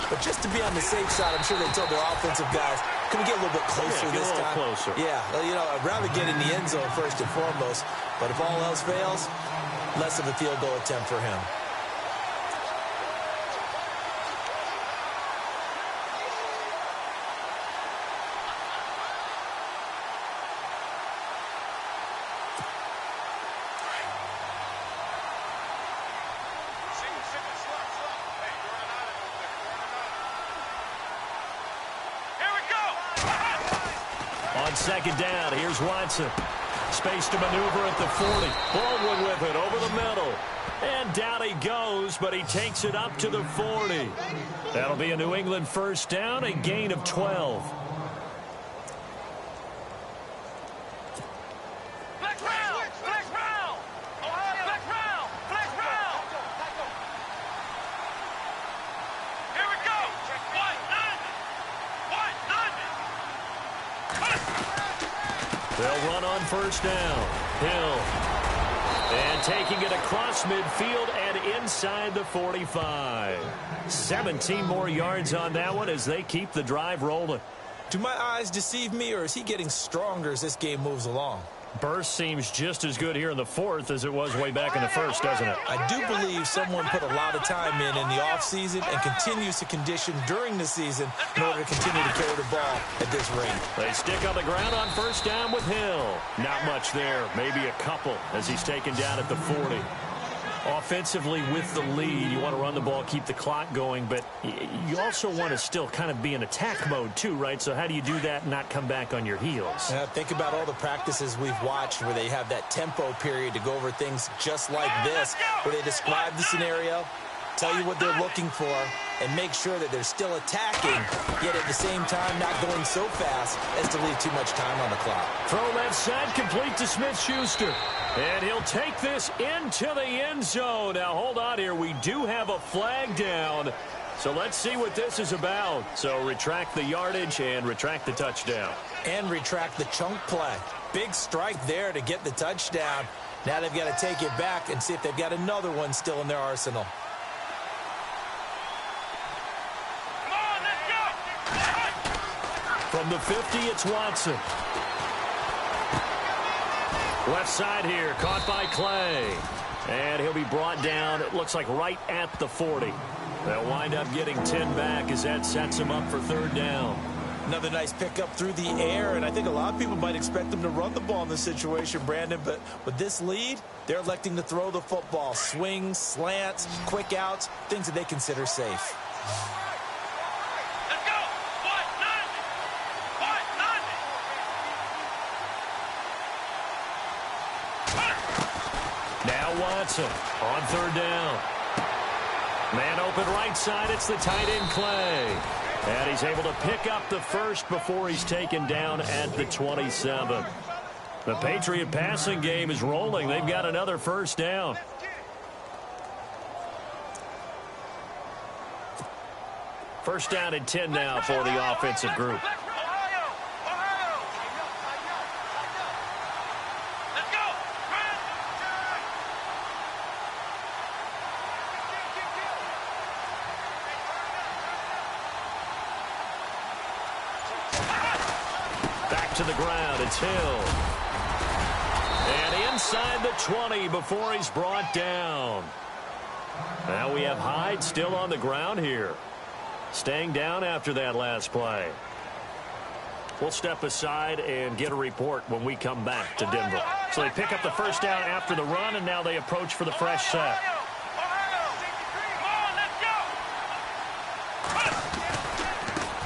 [SPEAKER 3] But just to be on the safe side, I'm sure they told their offensive guys, can we get a little bit closer this time?
[SPEAKER 2] Closer.
[SPEAKER 3] Yeah, well, you know, I'd rather get in the end zone first and foremost. But if all else fails, less of a field goal attempt for him.
[SPEAKER 2] Second down, here's Watson. Space to maneuver at the 40. Baldwin with it over the middle. And down he goes, but he takes it up to the 40. That'll be a New England first down, a gain of 12. They'll run on first down. Hill. And taking it across midfield and inside the 45. 17 more yards on that one as they keep the drive rolling.
[SPEAKER 3] Do my eyes deceive me, or is he getting stronger as this game moves along?
[SPEAKER 2] Burst seems just as good here in the 4th as it was way back in the 1st, doesn't it?
[SPEAKER 3] I do believe someone put a lot of time in the offseason and continues to condition during the season in order to continue to carry the ball at this rate.
[SPEAKER 2] They stick on the ground on first down with Hill. Not much there, maybe a couple as he's taken down at the 40. Offensively with the lead, you want to run the ball, keep the clock going, but you also want to still kind of be in attack mode too, right? So how do you do that and not come back on your heels?
[SPEAKER 3] Yeah, think about all the practices we've watched where they have that tempo period to go over things just like this, where they describe the scenario, tell you what they're looking for, and make sure that they're still attacking, yet at the same time not going so fast as to leave too much time on the clock.
[SPEAKER 2] Throw left side, complete to Smith-Schuster. And he'll take this into the end zone. Now, hold on here. We do have a flag down. So let's see what this is about. So retract the yardage and retract the touchdown.
[SPEAKER 3] And retract the chunk play. Big strike there to get the touchdown. Now they've got to take it back and see if they've got another one still in their arsenal.
[SPEAKER 2] From the 50, it's Watson. Left side here, caught by Clay. And he'll be brought down, it looks like right at the 40. They'll wind up getting 10 back as that sets him up for third down.
[SPEAKER 3] Another nice pickup through the air, and I think a lot of people might expect them to run the ball in this situation, Brandon, but with this lead, they're electing to throw the football. Swings, slants, quick outs, things that they consider safe.
[SPEAKER 2] Watson on third down. Man open right side. It's the tight end Clay. And he's able to pick up the first before he's taken down at the 27. The Patriot passing game is rolling. They've got another first down. First down and 10 now for the offensive group. Back to the ground. It's Hill. And inside the 20 before he's brought down. Now we have Hyde still on the ground here. Staying down after that last play. We'll step aside and get a report when we come back to Denver. So they pick up the first down after the run, and now they approach for the fresh set.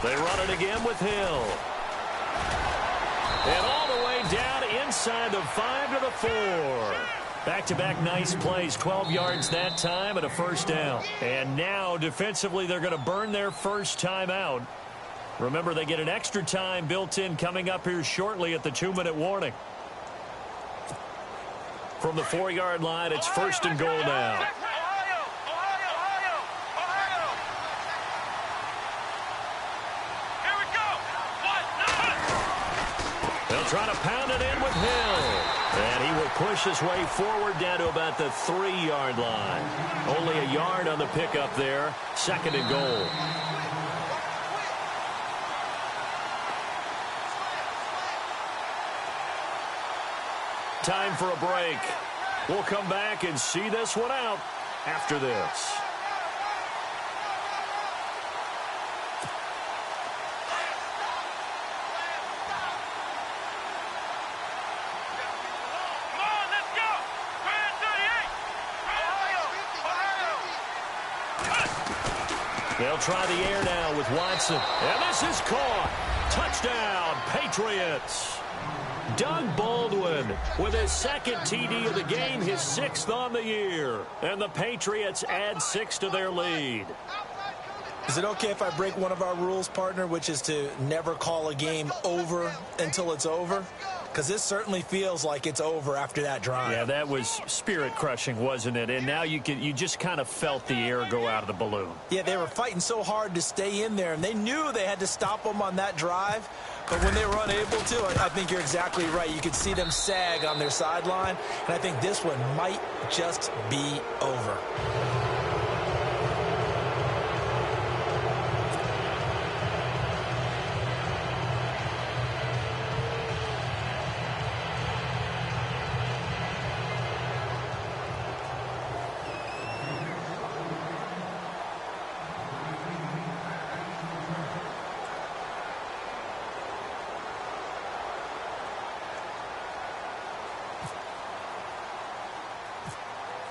[SPEAKER 2] They run it again with Hill. And all the way down inside the 5 to the 4. Back-to-back nice plays, 12 yards that time and a first down. And now defensively they're going to burn their first time out. Remember, they get an extra time built in coming up here shortly at the 2-minute warning. From the 4-yard line, it's first and goal now. They'll try to pound it in with Hill. And he will push his way forward down to about the 3-yard line. Only a yard on the pickup there. Second and goal. Time for a break. We'll come back and see this one out after this. They'll try the air now with Watson. And this is caught. Touchdown, Patriots. Doug Baldwin with his second TD of the game, his 6th on the year. And the Patriots add 6 to their lead.
[SPEAKER 3] Is it okay if I break one of our rules, partner, which is to never call a game over until it's over? Because this certainly feels like it's over after that drive.
[SPEAKER 2] Yeah, that was spirit-crushing, wasn't it? And now you just kind of felt the air go out of the balloon.
[SPEAKER 3] Yeah, they were fighting so hard to stay in there, and they knew they had to stop them on that drive. But when they were unable to, I think you're exactly right. You could see them sag on their sideline, and I think this one might just be over.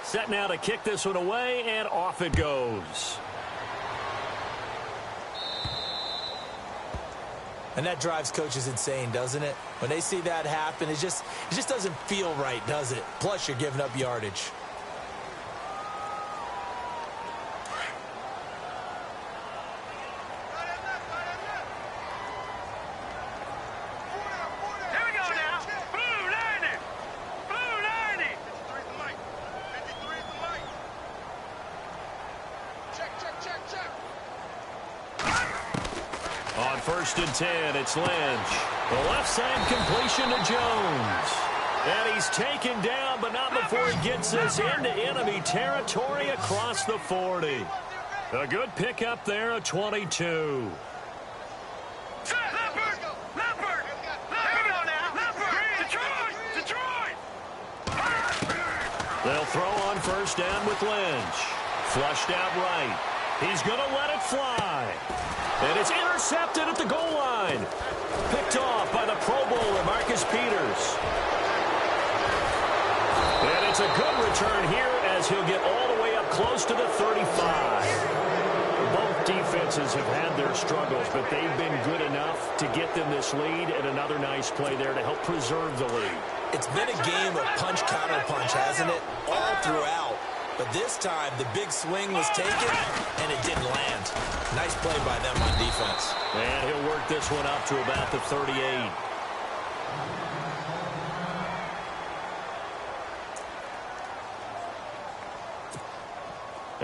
[SPEAKER 2] Set now to kick this one away, and off it goes.
[SPEAKER 3] And that drives coaches insane, doesn't it? When they see that happen, it just doesn't feel right, does it? Plus, you're giving up yardage.
[SPEAKER 2] On 1st and 10, it's Lynch. The left side completion to Jones. And he's taken down, but not before he gets us into enemy territory across the 40. A good pickup there, a 22. They'll throw on 1st down with Lynch. Flushed out right. He's going to let it fly. And it's intercepted at the goal line. Picked off by the Pro Bowler, Marcus Peters. And it's a good return here as he'll get all the way up close to the 35. Both defenses have had their struggles, but they've been good enough to get them this lead, and another nice play there to help preserve the lead.
[SPEAKER 3] It's been a game of punch-counter-punch, hasn't it? All throughout. But this time, the big swing was taken, and it didn't land. Nice play by them on defense.
[SPEAKER 2] And he'll work this one up to about the 38.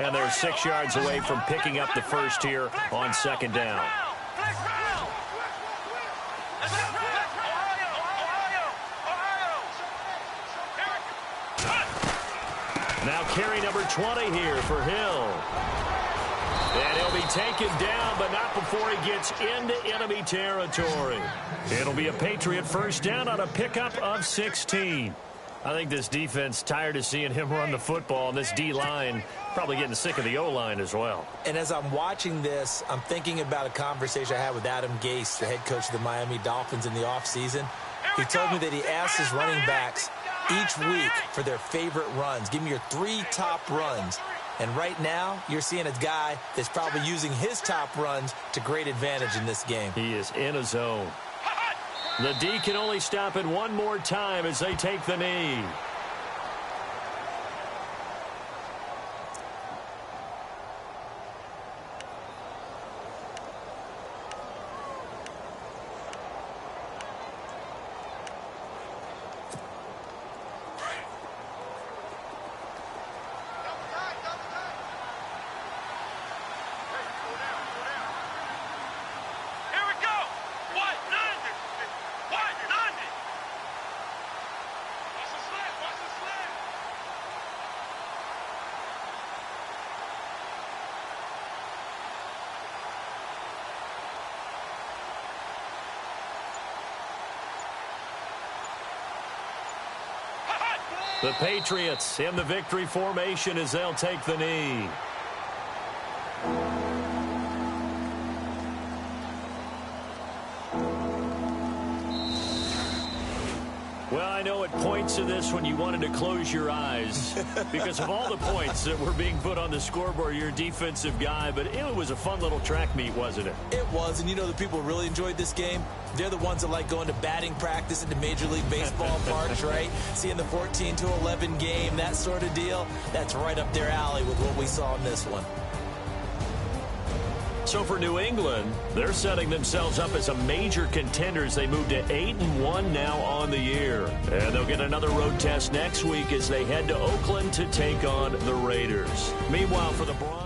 [SPEAKER 2] And they're 6 yards away from picking up the first here on 2nd down. Now carry number 20 here for Hill. And he'll be taken down, but not before he gets into enemy territory. It'll be a Patriot first down on a pickup of 16. I think this defense tired of seeing him run the football, and this D-line probably getting sick of the O-line as well.
[SPEAKER 3] And as I'm watching this, I'm thinking about a conversation I had with Adam Gase, the head coach of the Miami Dolphins in the offseason. He told me that he asked his running backs each week for their favorite runs. Give me your 3 top runs. And right now, you're seeing a guy that's probably using his top runs to great advantage in this game.
[SPEAKER 2] He is in a zone. The D can only stop it one more time as they take the knee. The Patriots in the victory formation as they'll take the knee. Well, I know at points of this when you wanted to close your eyes because of all the points that were being put on the scoreboard. You're a defensive guy, but it was a fun little track meet, wasn't it?
[SPEAKER 3] It was, and you know the people who really enjoyed this game? They're the ones that like going to batting practice at the Major League Baseball parks, right? Seeing the 14-11 game, that sort of deal. That's right up their alley with what we saw in this one.
[SPEAKER 2] So for New England, they're setting themselves up as a major contender as they move to 8-1 now on the year. And they'll get another road test next week as they head to Oakland to take on the Raiders. Meanwhile, for the Broncos,